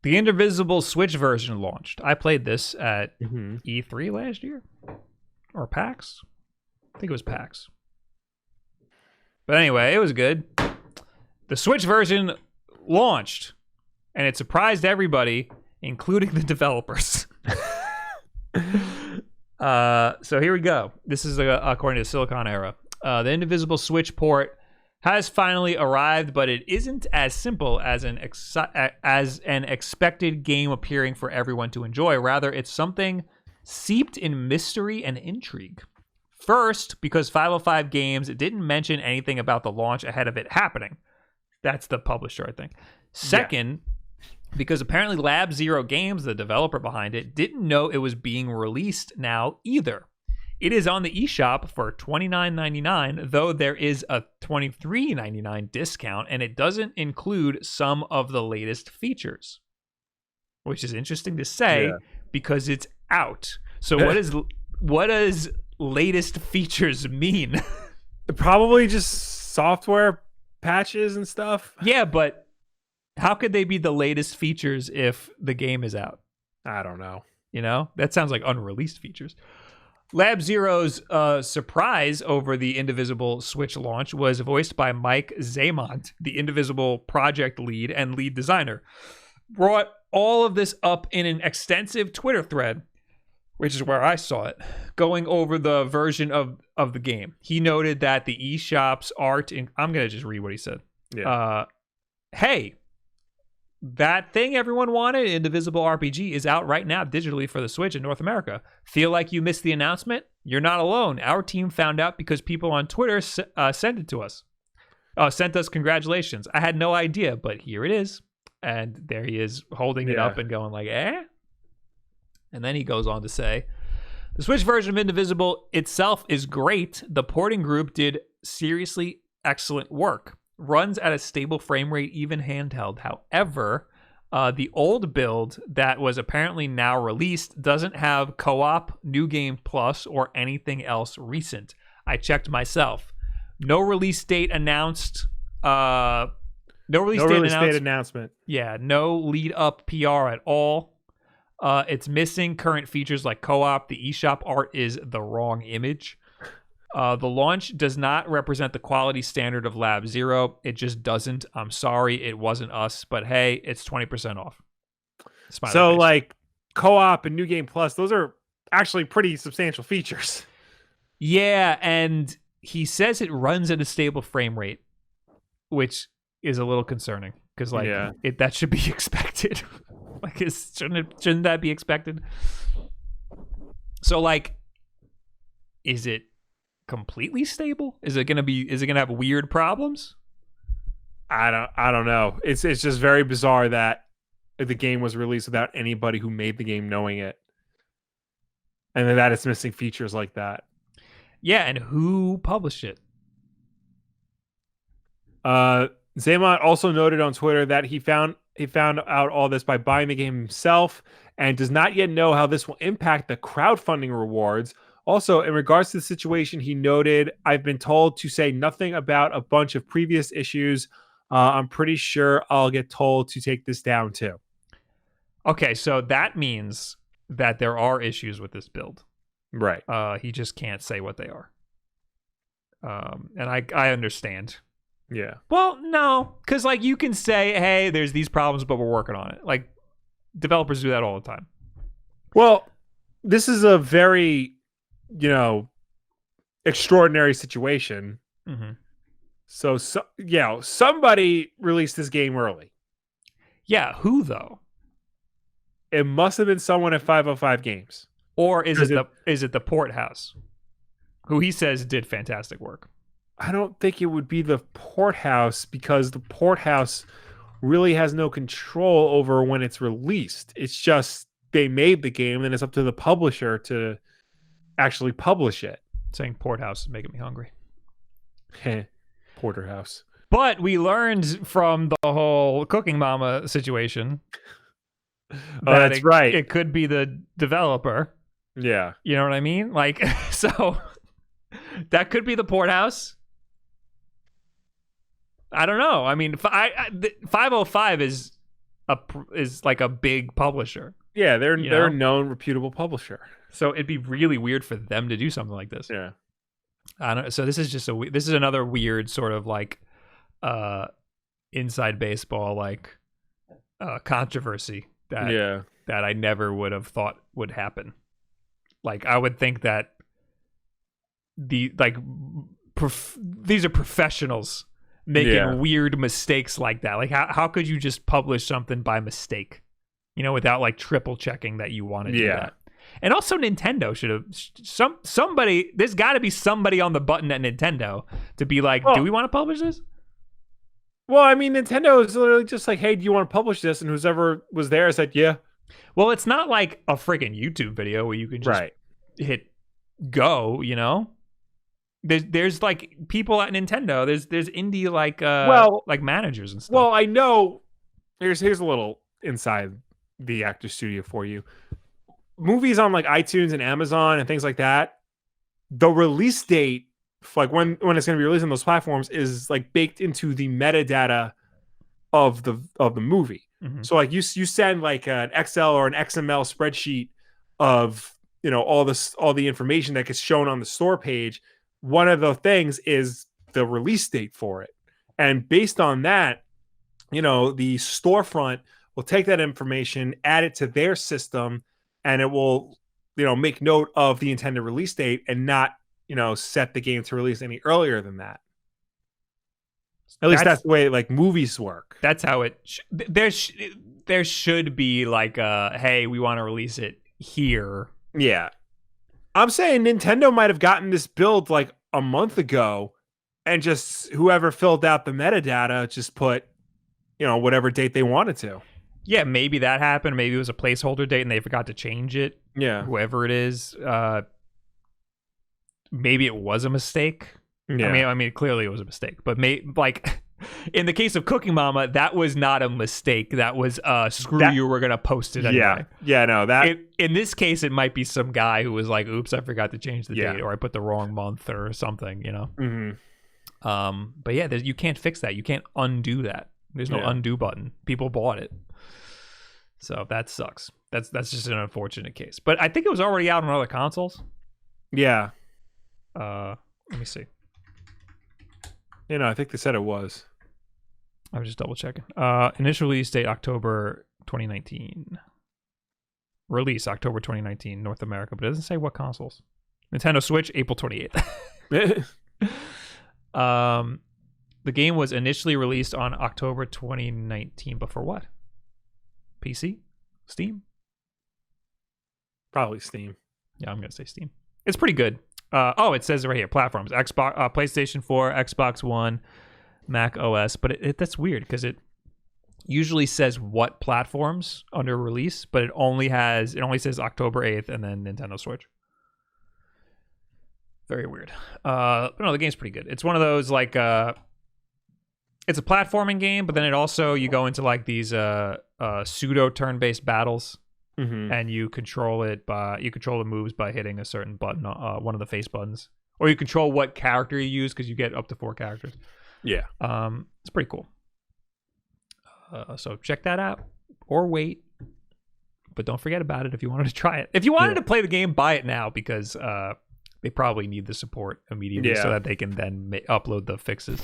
The Indivisible Switch version launched. I played this at E3 last year. Or PAX. I think it was PAX. But anyway, it was good. The Switch version launched. And it surprised everybody, including the developers. So here we go. This is according to Silicon Era. The Indivisible Switch port has finally arrived, but it isn't as simple as an expected game appearing for everyone to enjoy. Rather, it's something seeped in mystery and intrigue. First, because 505 Games didn't mention anything about the launch ahead of it happening. That's the publisher, I think. Second, because apparently Lab Zero Games, the developer behind it, didn't know it was being released now either. It is on the eShop for $29.99, though there is a $23.99 discount, and it doesn't include some of the latest features, which is interesting to say because it's out. So what does latest features mean? Probably just software patches and stuff. Yeah, but how could they be the latest features if the game is out? I don't know. You know, that sounds like unreleased features. Lab Zero's surprise over the Indivisible Switch launch was voiced by Mike Zaymont, the Indivisible project lead and lead designer. Brought all of this up in an extensive Twitter thread, which is where I saw it, going over the version of the game. He noted that the eShop's art, I'm going to just read what he said. Yeah. Hey, that thing everyone wanted, Indivisible RPG, is out right now digitally for the Switch in North America. Feel like you missed the announcement? You're not alone. Our team found out because people on Twitter sent it to us. Sent us congratulations. I had no idea, but here it is. And there he is holding it up and going like, eh? And then he goes on to say, the Switch version of Indivisible itself is great. The porting group did seriously excellent work. Runs at a stable frame rate, even handheld. However, the old build that was apparently now released doesn't have co-op, New Game Plus, or anything else recent. I checked myself. No release date announced. No release date announcement. Yeah, no lead up PR at all. It's missing current features like co-op. The eShop art is the wrong image. The launch does not represent the quality standard of Lab Zero. It just doesn't. I'm sorry, it wasn't us, but hey, it's 20% off. So, like, co-op and New Game Plus, those are actually pretty substantial features. Yeah, and he says it runs at a stable frame rate, which is a little concerning because, like, that should be expected. Like, shouldn't that be expected? So, like, is it completely stable? Is it gonna have weird problems? I don't know. It's just very bizarre that the game was released without anybody who made the game knowing it, and then that it's missing features like that. Yeah, and who published it? Zaymont also noted on Twitter that he found out all this by buying the game himself and does not yet know how this will impact the crowdfunding rewards. Also, in regards to the situation, he noted, I've been told to say nothing about a bunch of previous issues. I'm pretty sure I'll get told to take this down too. Okay, so that means that there are issues with this build. Right. He just can't say what they are. And I understand. Yeah. Well, no, because like you can say, hey, there's these problems, but we're working on it. Like developers do that all the time. Well, this is a very, extraordinary situation. Mm-hmm. So, somebody released this game early. Yeah, who though? It must have been someone at 505 Games. Or is it the Port House, who he says did fantastic work? I don't think it would be the Port House because the Port House really has no control over when it's released. It's just they made the game, and it's up to the publisher to actually publish it. Saying Port House is making me hungry. Porterhouse. But we learned from the whole Cooking Mama situation. That's right. It could be the developer. Yeah. You know what I mean? Like, so that could be the Port House. I don't know. I mean, 505 is like a big publisher. Yeah, they're You they're a know? known, reputable publisher. So it'd be really weird for them to do something like this. Yeah. I don't. So this is just this is another weird sort of like inside baseball like controversy that I never would have thought would happen. Like I would think that these are professionals making weird mistakes like that. Like how could you just publish something by mistake, without like triple checking that you want to do that? And also Nintendo should have somebody. There's got to be somebody on the button at Nintendo to be like, do we want to publish this? Well, I mean, Nintendo is literally just like, hey, do you want to publish this? And whoever was there said, yeah. Well, it's not like a freaking YouTube video where you can just hit go, There's like people at Nintendo. There's indie like managers and stuff. Well, I know. Here's a little inside the actor studio for you. Movies on like iTunes and Amazon and things like that, the release date, like when it's going to be released on those platforms, is like baked into the metadata of the movie. Mm-hmm. So like you send like an Excel or an XML spreadsheet of all the information that gets shown on the store page. One of the things is the release date for it, and based on that, the storefront will take that information, add it to their system, and it will make note of the intended release date and not set the game to release any earlier than that. At least that's the way like movies work. That's how it there should be like hey, we want to release it here. Yeah. I'm saying Nintendo might have gotten this build like a month ago, and just whoever filled out the metadata just put whatever date they wanted to. Yeah, maybe that happened. Maybe it was a placeholder date and they forgot to change it. Yeah. Whoever it is. Maybe it was a mistake. Yeah. I mean, clearly it was a mistake. But like in the case of Cooking Mama, that was not a mistake. That was you, we're gonna post it anyway. Yeah, no, that in this case it might be some guy who was like, oops, I forgot to change the date, or I put the wrong month or something, Mm-hmm. But yeah, you can't fix that. You can't undo that. There's no undo button. People bought it. So that sucks. That's just an unfortunate case. But I think it was already out on other consoles. Yeah. Let me see. I think they said it was. I was just double checking. Initial release date October 2019. Release October 2019, North America, but it doesn't say what consoles. Nintendo Switch, April 28th. The game was initially released on October 2019, but for what? PC? Steam? Probably Steam. Yeah, I'm gonna say Steam. It's pretty good. It says right here, platforms: Xbox, PlayStation 4, Xbox One, Mac OS. But that's weird because it usually says what platforms under release, but it only says October 8th and then Nintendo Switch. Very weird. But no, the game's pretty good. It's one of those like it's a platforming game, but then it also you go into like these pseudo turn-based battles. Mm-hmm. And you control the moves by hitting a certain button, one of the face buttons, or you control what character you use because you get up to 4 characters. Yeah, it's pretty cool. So check that out, or wait, but don't forget about it if you wanted to try it. If you wanted to play the game, buy it now because they probably need the support immediately so that they can then upload the fixes.